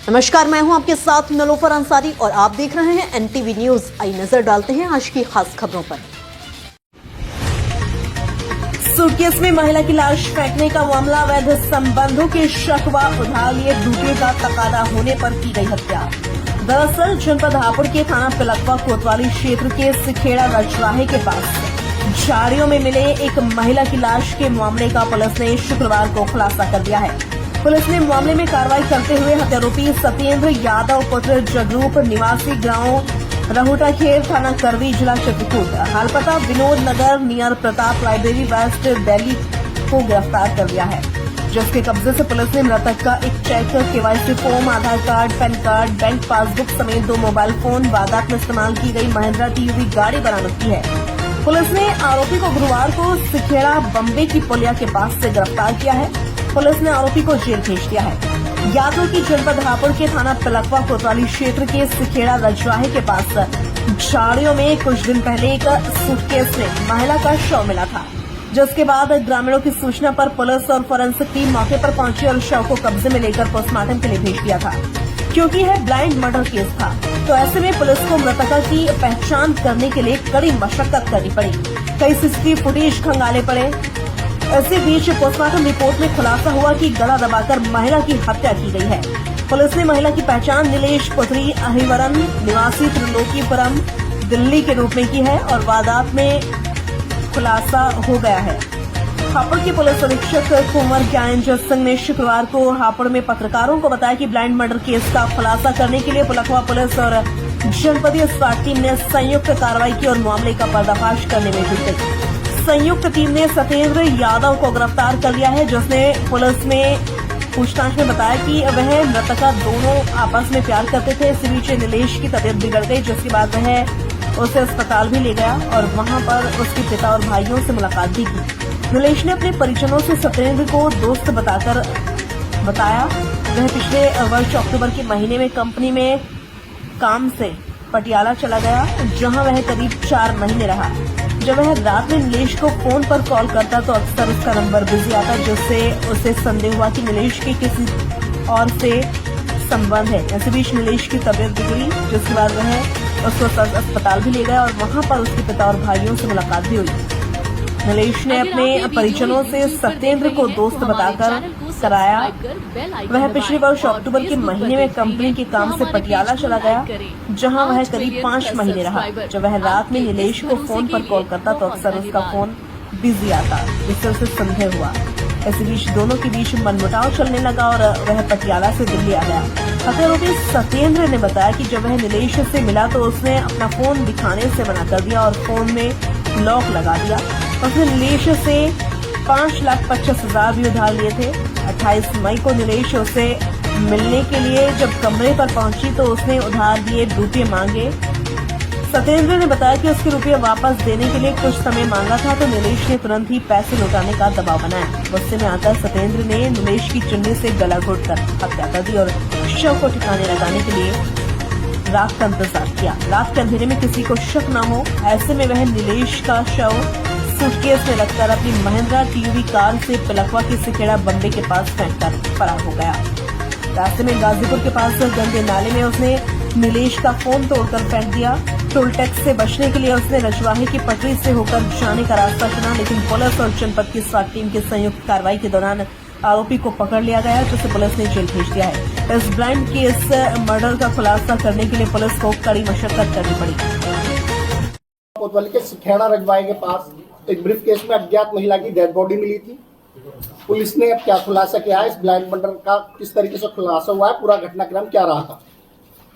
नमस्कार, मैं हूं आपके साथ नलोफर अंसारी और आप देख रहे हैं एनटीवी न्यूज। आई नजर डालते हैं आज की खास खबरों पर। सूटकेस में महिला की लाश फेंकने का मामला, अवैध संबंधों के शक व उधार लिए रुपये का तकादा होने पर की गई हत्या। दरअसल जनपद हापुड़ के थाना पिलखवा कोतवाली क्षेत्र के सिखेड़ा रजवाहे के पास झाड़ियों में मिले एक महिला की लाश के मामले का पुलिस ने शुक्रवार को खुलासा कर दिया है। पुलिस ने मामले में कार्रवाई करते हुए हत्यारोपी सत्येंद्र यादव पुत्र जगरूप निवासी गांव रहुटाखेर थाना करवी जिला चित्रकूट हाल पता Vinod Nagar near Pratap library west Delhi को गिरफ्तार कर लिया है, जिसके कब्जे से पुलिस ने मृतक का एक cheque, KYC form, Aadhaar card, PAN card, bank passbook समेत 2 मोबाइल फोन, वारदात में इस्तेमाल की गई महिंद्रा टीयूवी गाड़ी बरामद की है। पुलिस ने आरोपी को गुरुवार को सिखेड़ा बम्बे की पुलिया के पास से गिरफ्तार किया है। पुलिस ने आरोपी को जेल भेज दिया है। यादव की जनपद हापुड़ के थाना पिलखवा कोतवाली क्षेत्र के सिखेड़ा रजवाहे के पास झाड़ियों में कुछ दिन पहले एक सूटकेस में महिला का शव मिला था, जिसके बाद ग्रामीणों की सूचना पर पुलिस और फोरेंसिक टीम मौके पर पहुंची और शव को कब्जे में लेकर पोस्टमार्टम के लिए भेज दिया था। क्योंकि यह ब्लाइंड मर्डर केस था, तो ऐसे में पुलिस को मृतका की पहचान करने के लिए कड़ी मशक्कत करनी पड़ी। कई सीसीटीवी फुटेज खंगाले पड़े। इसी बीच पोस्टमार्टम रिपोर्ट में खुलासा हुआ कि गला दबाकर महिला की हत्या की गई है। पुलिस ने महिला की पहचान नीलेश पुत्री अहिवरन निवासी त्रिलोकीपुरम दिल्ली के रूप में की है और वारदात में खुलासा हो गया है। हापुड़ के पुलिस अधीक्षक कुंवर ज्ञानेंद्र सिंह ने शुक्रवार को हापुड़ में पत्रकारों को बताया कि ब्लाइंड मर्डर केस का खुलासा करने के लिए पिलखवा पुलिस और जनपदीय स्वाट टीम ने संयुक्त कार्रवाई की और मामले का पर्दाफाश करने में जुट गई। संयुक्त टीम ने सत्येंद्र यादव को गिरफ्तार कर लिया है, जिसने पुलिस में पूछताछ में बताया कि वह मृतका दोनों आपस में प्यार करते थे। इसी बीच नीलेश की तबीयत बिगड़ गई, जिसके बाद वह उसे अस्पताल भी ले गया और वहां पर उसके पिता और भाइयों से मुलाकात भी की। नीलेश ने अपने परिजनों से सत्येंद्र को दोस्त बताया। वह पिछले वर्ष अक्टूबर के महीने में कंपनी में काम से पटियाला चला गया, जहां वह करीब 4 महीने रहा। जब वह रात में नीलेश को फोन पर कॉल करता तो अक्सर उसका नंबर बिजी आता, जिससे उसे संदेह हुआ कि नीलेश के किसी और से संबंध है। इसी बीच नीलेश की तबीयत बिगड़ी, जिसके बाद वह उसको अस्पताल भी ले गया और वहां पर उसके पिता और भाइयों से मुलाकात भी हुई। नीलेश ने अपने परिजनों से सत्येंद्र को दोस्त बताकर कराया। वह पिछले वर्ष अक्टूबर के महीने में कंपनी के काम से पटियाला चला गया, जहां वह करीब 5 महीने रहा। जब वह रात में नीलेश को फोन पर कॉल करता तो अक्सर उसका फोन बिजी आता, जिससे उसे संदेह हुआ। इसी बीच दोनों के बीच मनमुटाव चलने लगा और वह पटियाला से दिल्ली आ गया। हत्यारोपी सत्येंद्र ने बताया कि जब वह नीलेश से मिला तो उसने अपना फोन दिखाने से मना कर दिया और फोन में लॉक लगा दिया। उसने नीलेश से 5,25,000 भी उधार लिए थे। 28 मई को नीलेश उसे मिलने के लिए जब कमरे पर पहुंची तो उसने उधार दिए रुपये मांगे। सत्येंद्र ने बताया कि उसके रुपये वापस देने के लिए कुछ समय मांगा था, तो नीलेश ने तुरंत ही पैसे लौटाने का दबाव बनाया। गुस्से में आकर सत्येंद्र ने नीलेश की चुन्नी से गला घोटकर हत्या कर दी और शव को ठिकाने लगाने के लिए रात का इंतजार किया। रात के अंधेरे में किसी को शक न हो, ऐसे में वह नीलेश का शव सूटकेस में रखकर अपनी महिंद्रा टीयूवी कार से पिलखवा के सिखेड़ा बम्बे के पास फेंककर फरार हो गया। रास्ते में गाजीपुर के पास गंदे नाले में उसने नीलेश का फोन तोड़कर फेंक दिया। टोल टैक्स से बचने के लिए उसने रजवाहे की पटरी से होकर जाने का रास्ता चुना, लेकिन पुलिस और जनपद की स्वाट टीम की संयुक्त कार्रवाई के दौरान आरोपी को पकड़ लिया गया, जिसे पुलिस ने जेल भेज दिया है। इस ब्लाइंड केस मर्डर का खुलासा करने के लिए पुलिस को कड़ी मशक्कत करनी पड़ी। कोतवाली के सिखेड़ा रजवाहे के पास एक ब्रीफ केस में अज्ञात महिला की डेड बॉडी मिली थी। पुलिस ने अब क्या खुलासा किया है, इस ब्लाइंड मर्डर का किस तरीके से खुलासा हुआ है, पूरा घटनाक्रम क्या रहा था?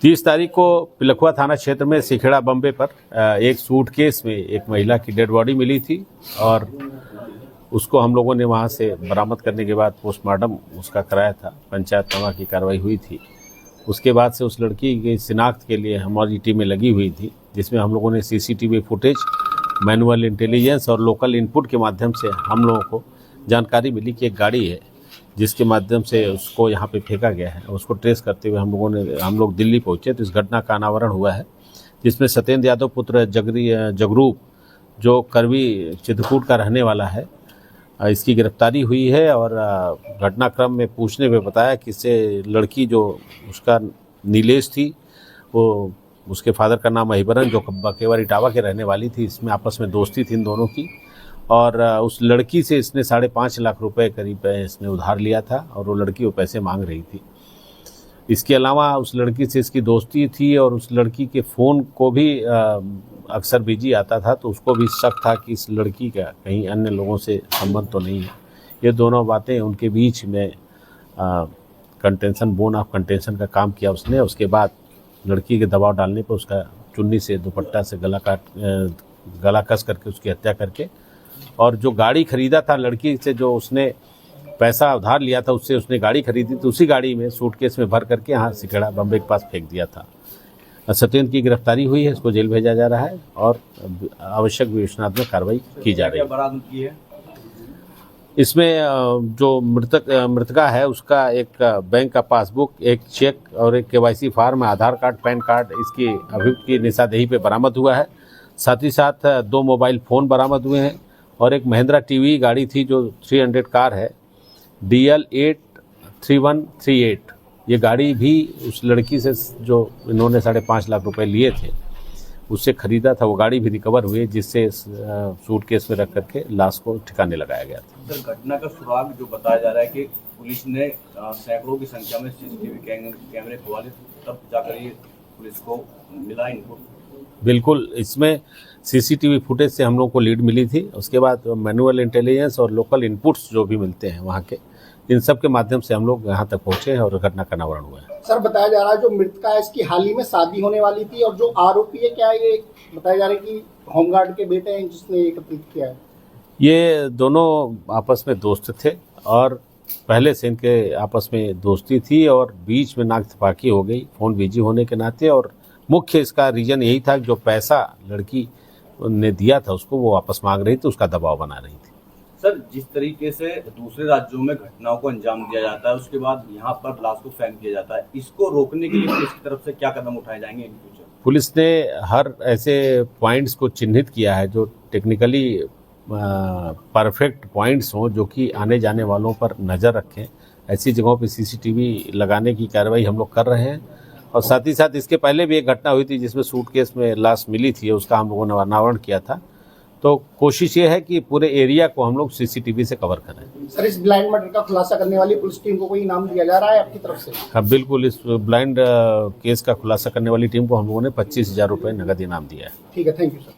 30 तारीख को पिलखवा थाना क्षेत्र में सिखेड़ा बम्बे पर एक सूटकेस में एक महिला की डेड बॉडी मिली थी और उसको हम लोगों ने वहां से बरामद करने के बाद पोस्टमार्टम उसका कराया था। पंचायतनामा की कार्रवाई हुई थी। उसके बाद से उस लड़की की शिनाख्त के लिए हमारी टीमें लगी हुई थी, जिसमें हम लोगों ने सीसीटीवी फुटेज, मैनुअल इंटेलिजेंस और लोकल इनपुट के माध्यम से हम लोगों को जानकारी मिली कि एक गाड़ी है जिसके माध्यम से उसको यहाँ पे फेंका गया है। उसको ट्रेस करते हुए हम लोग दिल्ली पहुँचे तो इस घटना का अनावरण हुआ है, जिसमें सत्येंद्र यादव पुत्र जगरूप जो करवी चित्रकूट का रहने वाला है, इसकी गिरफ्तारी हुई है और घटनाक्रम में पूछने में बताया कि इससे लड़की जो उसका नीलेश थी, वो उसके फादर का नाम महिबरन जो बकेवर इटावा के रहने वाली थी, इसमें आपस में दोस्ती थी इन दोनों की और उस लड़की से इसने 5.5 लाख रुपए करीब इसने उधार लिया था और वो लड़की वो पैसे मांग रही थी। इसके अलावा उस लड़की से इसकी दोस्ती थी और उस लड़की के फ़ोन को भी अक्सर बिजी आता था, तो उसको भी शक था कि इस लड़की का कहीं अन्य लोगों से संबंध तो नहीं है। ये दोनों बातें उनके बीच में कंटेंशन, बोन ऑफ कंटेंशन का काम किया उसने। उसके बाद लड़की के दबाव डालने पर उसका चुन्नी से दुपट्टा से गला कस करके उसकी हत्या करके, और जो गाड़ी खरीदा था लड़की से, जो उसने पैसा उधार लिया था उससे उसने गाड़ी खरीदी, तो उसी गाड़ी में सूटकेस में भर करके यहाँ सिखेड़ा बम्बे के पास फेंक दिया था। सत्येंद्र की गिरफ्तारी हुई है, इसको जेल भेजा जा रहा है और आवश्यक विवेचनात्मक कार्रवाई की जा रही है। इसमें जो मृतका है उसका एक बैंक का पासबुक, एक चेक और एक KYC form, Aadhaar card, PAN card इसकी अभियुक्त की निशानदेही पे बरामद हुआ है। साथ ही साथ 2 मोबाइल फ़ोन बरामद हुए हैं और एक महिंद्रा TV गाड़ी थी जो 300 कार है, DL 83138। ये गाड़ी भी उस लड़की से जो इन्होंने 5.5 लाख रुपए लिए थे उससे खरीदा था, वो गाड़ी भी रिकवर हुई, जिससे सूटकेस में रख करके लाश को ठिकाने लगाया गया था। सर, घटना का सुराग जो बताया जा रहा है कि पुलिस ने सैकड़ों की संख्या में CCTV कैमरे खुलवाए, तब जाकर ये पुलिस को मिला इनपुट। बिल्कुल, इसमें CCTV फुटेज से हम लोग को लीड मिली थी। उसके बाद मैनुअल इंटेलिजेंस और लोकल इनपुट्स जो भी मिलते हैं वहाँ के, इन सब के माध्यम से हम लोग यहाँ तक पहुँचे हैं और घटना का अनावरण हुआ है। सर, बताया जा रहा है जो मृतका है इसकी हाल ही में शादी होने वाली थी और जो आरोपी है, क्या ये बताया जा रहा है कि होमगार्ड के बेटे हैं जिसने एकत्रित किया है? ये दोनों आपस में दोस्त थे और पहले से इनके आपस में दोस्ती थी और बीच में नाकतफाकी हो गई फ़ोन बिजी होने के नाते, और मुख्य इसका रीज़न यही था कि जो पैसा लड़की ने दिया था उसको वो वापस मांग रही थी, उसका दबाव बना रही थी। सर, जिस तरीके से दूसरे राज्यों में घटनाओं को अंजाम दिया जाता है, उसके बाद यहाँ पर लाश को फेंक दिया जाता है, इसको रोकने के लिए पुलिस की तरफ से क्या कदम उठाए जाएंगे इन फ्यूचर? पुलिस ने हर ऐसे पॉइंट्स को चिन्हित किया है जो टेक्निकली परफेक्ट पॉइंट्स हों, जो कि आने जाने वालों पर नज़र रखें। ऐसी जगहों पे CCTV लगाने की कार्रवाई हम लोग कर रहे हैं और साथ ही साथ इसके पहले भी एक घटना हुई थी जिसमें सूटकेस में लाश मिली थी, उसका हम लोगों ने अनावरण किया था। तो कोशिश ये है कि पूरे एरिया को हम लोग CCTV से कवर करें। सर, इस ब्लाइंड मर्डर का खुलासा करने वाली पुलिस टीम को कोई इनाम दिया जा रहा है आपकी तरफ से? हाँ, बिल्कुल, इस ब्लाइंड केस का खुलासा करने वाली टीम को हम लोगों ने 25,000 रुपये नगद इनाम दिया है। ठीक है, थैंक यू सर।